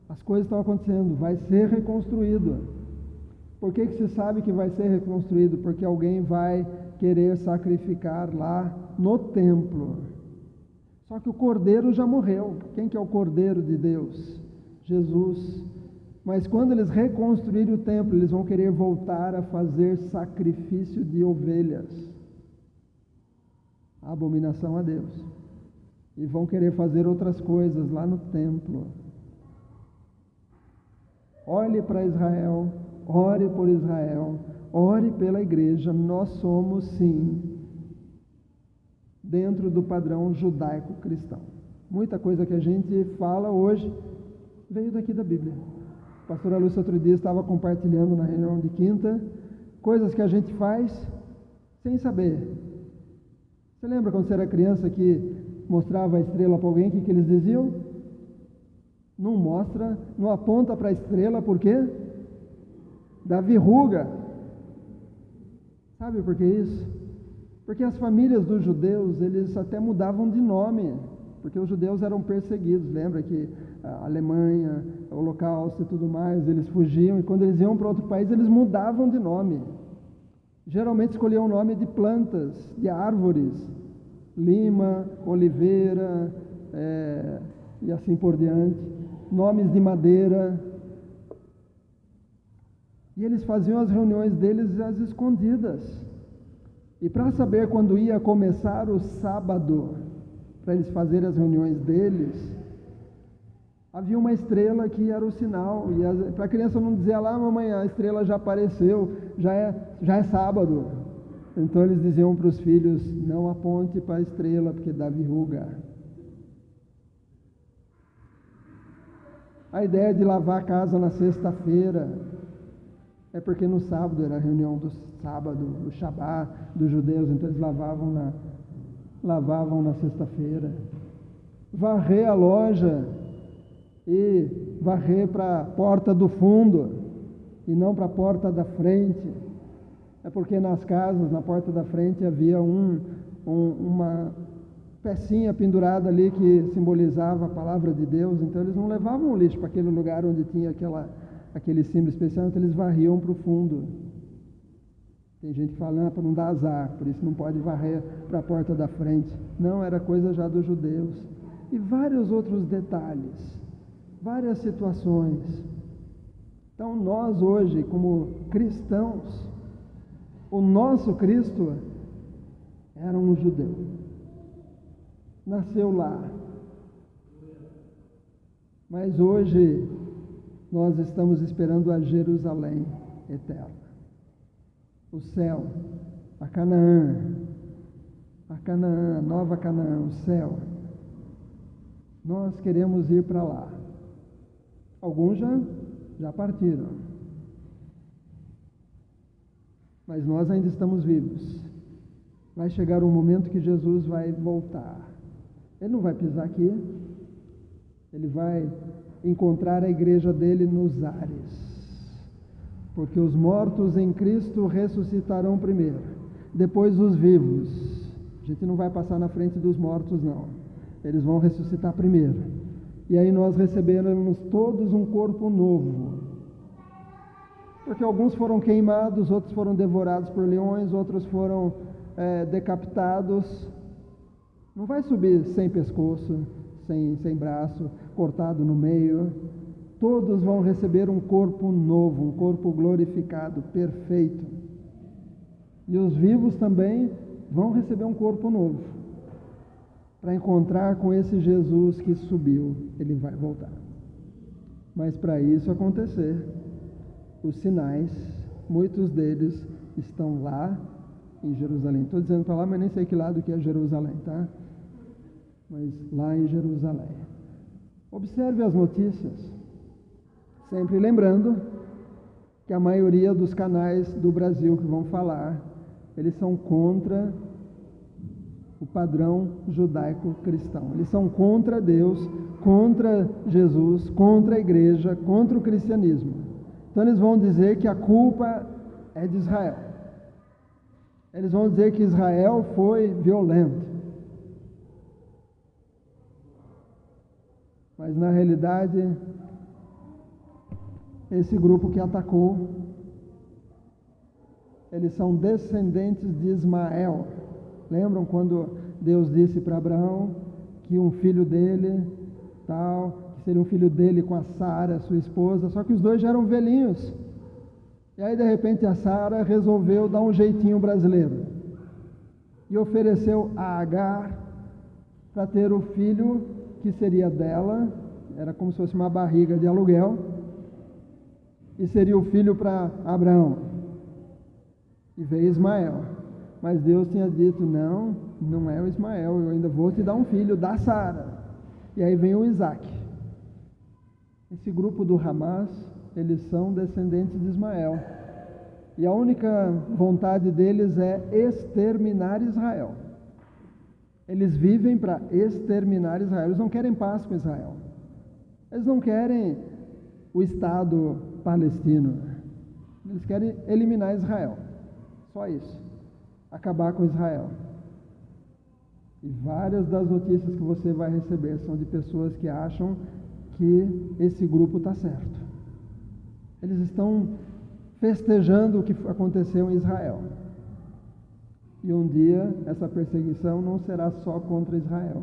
as coisas estão acontecendo, vai ser reconstruído. Por que se sabe que vai ser reconstruído? Porque alguém vai querer sacrificar lá no templo. Só que o Cordeiro já morreu. Quem que é o Cordeiro de Deus? Jesus. Mas quando eles reconstruírem o templo, eles vão querer voltar a fazer sacrifício de ovelhas. Abominação a Deus. E vão querer fazer outras coisas lá no templo. Olhe para Israel, ore por Israel, ore pela igreja. Nós somos, sim, dentro do padrão judaico-cristão. Muita coisa que a gente fala hoje veio daqui da Bíblia. A pastora Lúcia outro dia estava compartilhando na reunião de quinta, coisas que a gente faz sem saber. Você lembra quando você era criança que mostrava a estrela para alguém, o que eles diziam? Não mostra, não aponta para a estrela, por quê? Dá verruga. Sabe por que isso? Porque as famílias dos judeus, eles até mudavam de nome, porque os judeus eram perseguidos. Lembra que a Alemanha, o Holocausto e tudo mais, eles fugiam, e quando eles iam para outro país, eles mudavam de nome. Geralmente escolhiam o nome de plantas, de árvores, lima, oliveira, e assim por diante, nomes de madeira. E eles faziam as reuniões deles às escondidas. E para saber quando ia começar o sábado, para eles fazerem as reuniões deles, Havia uma estrela que era o sinal, e para a criança não dizer lá, mamãe, a estrela já apareceu, já é sábado. Então eles diziam para os filhos, não aponte para a estrela, porque dá verruga. A ideia de lavar a casa na sexta-feira é porque no sábado era a reunião do sábado, do Shabá dos judeus, então eles lavavam na sexta-feira. Varrer a loja e varrer para a porta do fundo e não para a porta da frente. É porque nas casas, na porta da frente, havia uma pecinha pendurada ali que simbolizava a palavra de Deus, então eles não levavam o lixo para aquele lugar onde tinha aquele símbolo especial, então eles varriam para o fundo. Tem gente falando para não dar azar, por isso não pode varrer para a porta da frente. Não, era coisa já dos judeus. E vários outros detalhes, várias situações. Então nós hoje, como cristãos, o nosso Cristo era um judeu. Nasceu lá. Mas hoje nós estamos esperando a Jerusalém eterna. O céu, a Canaã, a nova Canaã, o céu. Nós queremos ir para lá. Alguns já partiram. Mas nós ainda estamos vivos. Vai chegar um momento que Jesus vai voltar. Ele não vai pisar aqui. Ele vai encontrar a igreja dele nos ares. Porque os mortos em Cristo ressuscitarão primeiro. Depois os vivos. A gente não vai passar na frente dos mortos, não. Eles vão ressuscitar primeiro. E aí nós receberemos todos um corpo novo. Porque alguns foram queimados, outros foram devorados por leões, outros foram decapitados. Não vai subir sem pescoço, sem braço, cortado no meio. Todos vão receber um corpo novo, um corpo glorificado, perfeito. E os vivos também vão receber um corpo novo. Para encontrar com esse Jesus que subiu, ele vai voltar. Mas para isso acontecer, os sinais, muitos deles estão lá em Jerusalém. Estou dizendo para lá, mas nem sei que lado que é Jerusalém, tá? Mas lá em Jerusalém. Observe as notícias, sempre lembrando que a maioria dos canais do Brasil que vão falar, eles são contra o padrão judaico-cristão. Eles são contra Deus, contra Jesus, contra a igreja, contra o cristianismo. Então eles vão dizer que a culpa é de Israel. Eles vão dizer que Israel foi violento. Mas na realidade, esse grupo que atacou, eles são descendentes de Ismael. Lembram quando Deus disse para Abraão que um filho dele, que seria um filho dele com a Sara, sua esposa, só que os dois já eram velhinhos. E aí de repente a Sara resolveu dar um jeitinho brasileiro e ofereceu a Agar para ter o filho que seria dela, era como se fosse uma barriga de aluguel, e seria o filho para Abraão. E veio Ismael. Mas Deus tinha dito, não é o Ismael, eu ainda vou te dar um filho da Sara. E aí vem o Isaac. Esse grupo do Hamas, eles são descendentes de Ismael. E a única vontade deles é exterminar Israel. Eles vivem para exterminar Israel. Eles não querem paz com Israel. Eles não querem o Estado palestino. Eles querem eliminar Israel. Só isso. Acabar com Israel. E várias das notícias que você vai receber são de pessoas que acham que esse grupo está certo. Eles estão festejando o que aconteceu em Israel. E um dia essa perseguição não será só contra Israel,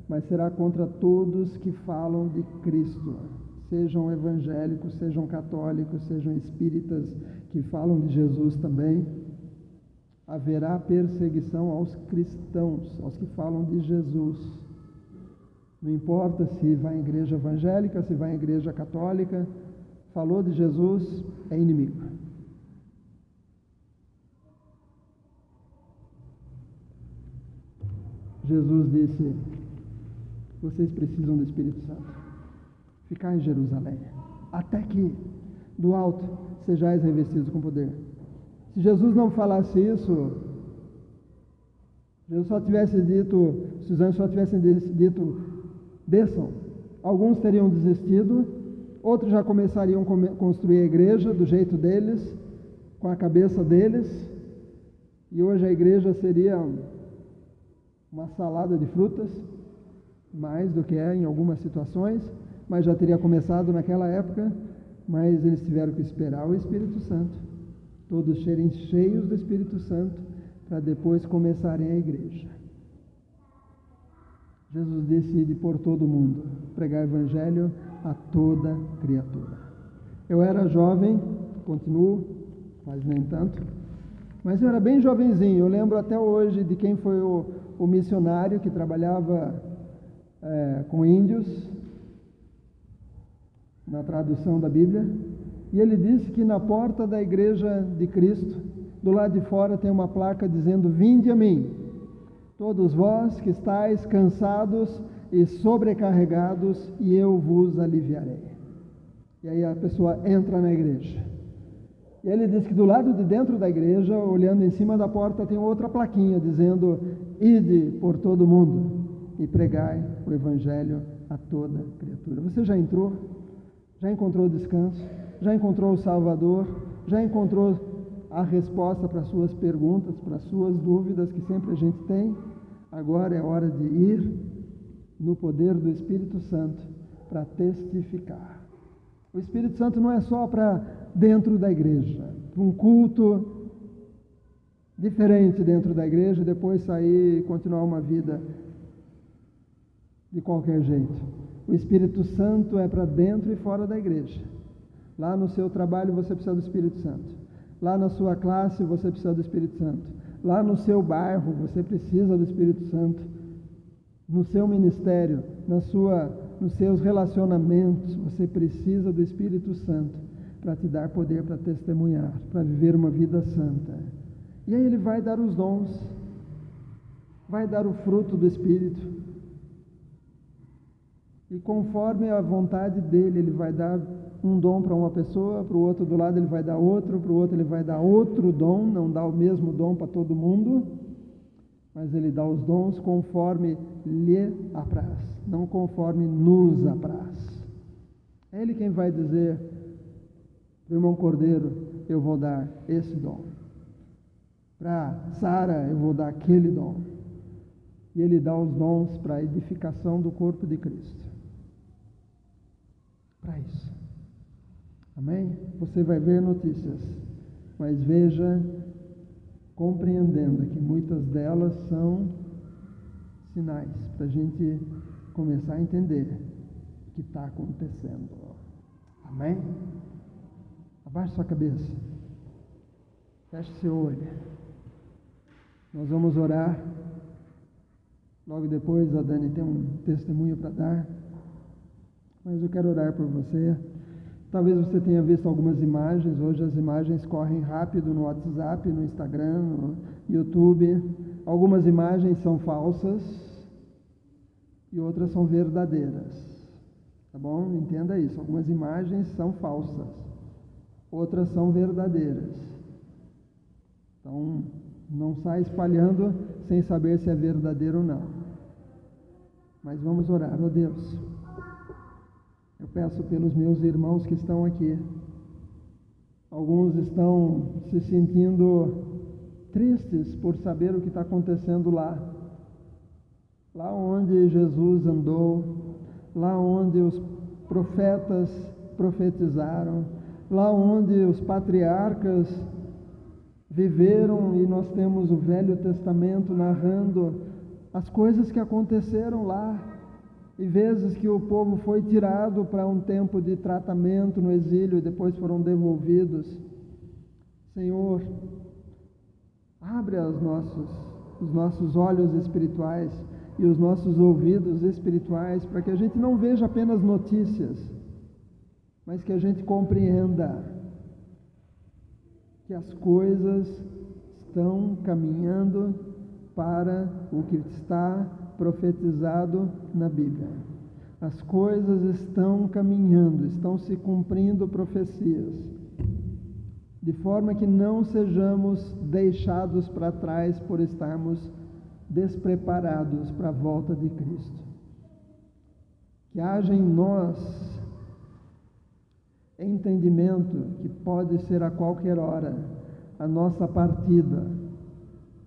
mas será contra todos que falam de Cristo, sejam evangélicos, sejam católicos, sejam espíritas que falam de Jesus também. Haverá perseguição aos cristãos, aos que falam de Jesus. Não importa se vai em igreja evangélica, se vai em igreja católica, falou de Jesus, é inimigo. Jesus disse: vocês precisam do Espírito Santo. Ficar em Jerusalém, até que do alto sejais revestidos com poder. Se Jesus não falasse isso, Jesus só tivesse dito, se os anjos só tivessem dito, desçam, alguns teriam desistido, outros já começariam a construir a igreja do jeito deles, com a cabeça deles, e hoje a igreja seria uma salada de frutas, mais do que é em algumas situações, mas já teria começado naquela época, mas eles tiveram que esperar o Espírito Santo, todos serem cheios do Espírito Santo, para depois começarem a igreja. Jesus disse de por todo mundo, pregar o evangelho a toda criatura. Eu era jovem, continuo, mas nem tanto, mas eu era bem jovenzinho. Eu lembro até hoje de quem foi o missionário que trabalhava com índios, na tradução da Bíblia, e ele disse que na porta da igreja de Cristo, do lado de fora tem uma placa dizendo: vinde a mim, todos vós que estáis cansados e sobrecarregados, e eu vos aliviarei. E aí a pessoa entra na igreja. E ele diz que do lado de dentro da igreja, olhando em cima da porta, tem outra plaquinha dizendo: ide por todo mundo e pregai o evangelho a toda criatura. Você já entrou? Já encontrou descanso? Já encontrou o Salvador? Já encontrou a resposta para as suas perguntas, para as suas dúvidas que sempre a gente tem? Agora é hora de ir no poder do Espírito Santo para testificar. O Espírito Santo não é só para dentro da igreja, para um culto diferente dentro da igreja e depois sair e continuar uma vida de qualquer jeito. O Espírito Santo é para dentro e fora da igreja. Lá no seu trabalho você precisa do Espírito Santo. Lá na sua classe você precisa do Espírito Santo. Lá no seu bairro você precisa do Espírito Santo. No seu ministério, nos seus relacionamentos, você precisa do Espírito Santo para te dar poder para testemunhar, para viver uma vida santa. E aí ele vai dar os dons, vai dar o fruto do Espírito. E conforme a vontade dele, ele vai dar um dom para uma pessoa, para o outro do lado ele vai dar outro, para o outro ele vai dar outro dom, não dá o mesmo dom para todo mundo, mas ele dá os dons conforme lhe apraz, não conforme nos apraz. É ele quem vai dizer para o irmão Cordeiro: eu vou dar esse dom. Para Sara, eu vou dar aquele dom. E ele dá os dons para a edificação do corpo de Cristo. Para isso. Amém? Você vai ver notícias, mas veja, compreendendo que muitas delas são sinais para a gente começar a entender o que está acontecendo. Amém? Abaixe sua cabeça. Feche seu olho. Nós vamos orar. Logo depois a Dani tem um testemunho para dar. Mas eu quero orar por você. Talvez você tenha visto algumas imagens. Hoje as imagens correm rápido no WhatsApp, no Instagram, no YouTube. Algumas imagens são falsas e outras são verdadeiras. Tá bom? Entenda isso. Algumas imagens são falsas, outras são verdadeiras. Então, não sai espalhando sem saber se é verdadeiro ou não. Mas vamos orar. Ó Deus, eu peço pelos meus irmãos que estão aqui. Alguns estão se sentindo tristes por saber o que está acontecendo lá. Lá onde Jesus andou, lá onde os profetas profetizaram, lá onde os patriarcas viveram, e nós temos o Velho Testamento narrando as coisas que aconteceram lá, e vezes que o povo foi tirado para um tempo de tratamento no exílio e depois foram devolvidos. Senhor, abre os nossos olhos espirituais e os nossos ouvidos espirituais, para que a gente não veja apenas notícias, mas que a gente compreenda que as coisas estão caminhando para o que está profetizado na Bíblia. As coisas estão caminhando, estão se cumprindo profecias, de forma que não sejamos deixados para trás por estarmos despreparados para a volta de Cristo. Que haja em nós entendimento que pode ser a qualquer hora a nossa partida,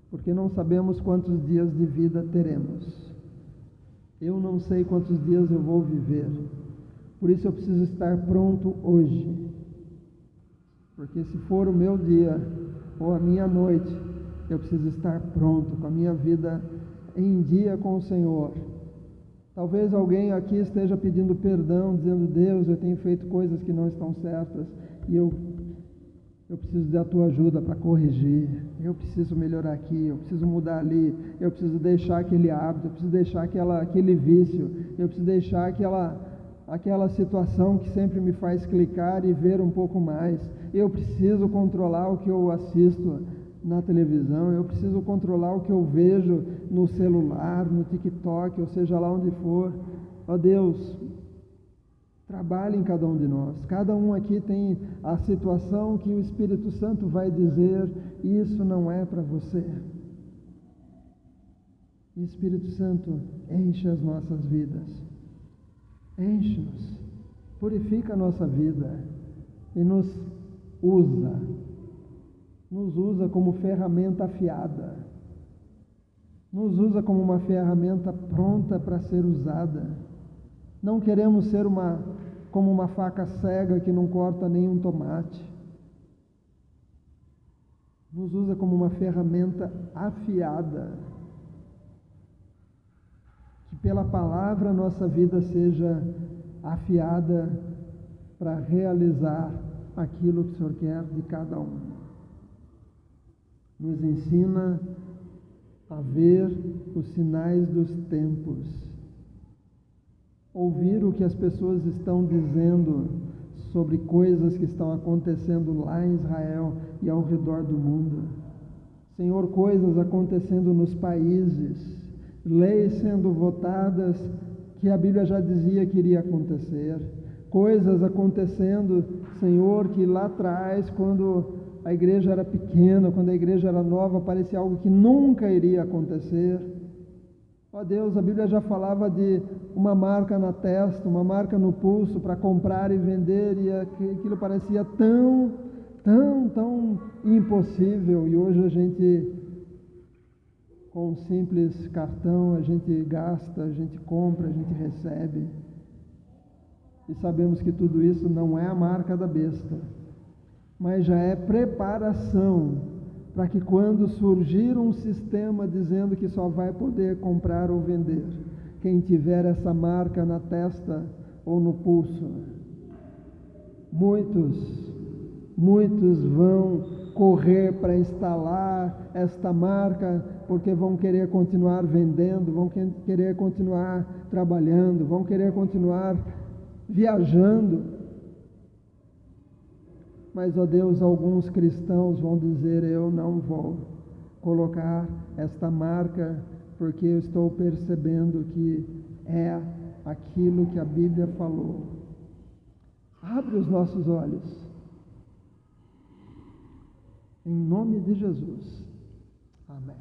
porque não sabemos quantos dias de vida teremos. Eu não sei quantos dias eu vou viver, por isso eu preciso estar pronto hoje, porque se for o meu dia ou a minha noite, eu preciso estar pronto, com a minha vida em dia com o Senhor. Talvez alguém aqui esteja pedindo perdão, dizendo: Deus, eu tenho feito coisas que não estão certas e eu preciso da tua ajuda para corrigir, eu preciso melhorar aqui, eu preciso mudar ali, eu preciso deixar aquele hábito, eu preciso deixar aquele vício, eu preciso deixar aquela situação que sempre me faz clicar e ver um pouco mais, eu preciso controlar o que eu assisto na televisão, eu preciso controlar o que eu vejo no celular, no TikTok, ou seja lá onde for. Ó Deus, trabalhe em cada um de nós. Cada um aqui tem a situação que o Espírito Santo vai dizer: isso não é para você. E Espírito Santo, enche as nossas vidas, enche-nos, purifica a nossa vida e nos usa como ferramenta afiada, nos usa como uma ferramenta pronta para ser usada. Não queremos ser como uma faca cega que não corta nenhum tomate. Nos usa como uma ferramenta afiada, que pela palavra nossa vida seja afiada para realizar aquilo que o Senhor quer de cada um. Nos ensina a ver os sinais dos tempos, ouvir o que as pessoas estão dizendo sobre coisas que estão acontecendo lá em Israel e ao redor do mundo. Senhor, coisas acontecendo nos países, leis sendo votadas que a Bíblia já dizia que iria acontecer, coisas acontecendo, Senhor, que lá atrás, quando a igreja era pequena, quando a igreja era nova, parecia algo que nunca iria acontecer. Ó Deus, a Bíblia já falava de uma marca na testa, uma marca no pulso para comprar e vender, e aquilo parecia tão impossível, e hoje a gente, com um simples cartão, a gente gasta, a gente compra, a gente recebe, e sabemos que tudo isso não é a marca da besta, mas já é preparação para que quando surgir um sistema dizendo que só vai poder comprar ou vender quem tiver essa marca na testa ou no pulso, muitos vão correr para instalar esta marca, porque vão querer continuar vendendo, vão querer continuar trabalhando, vão querer continuar viajando. Mas, ó Deus, alguns cristãos vão dizer: eu não vou colocar esta marca, porque eu estou percebendo que é aquilo que a Bíblia falou. Abre os nossos olhos, em nome de Jesus. Amém.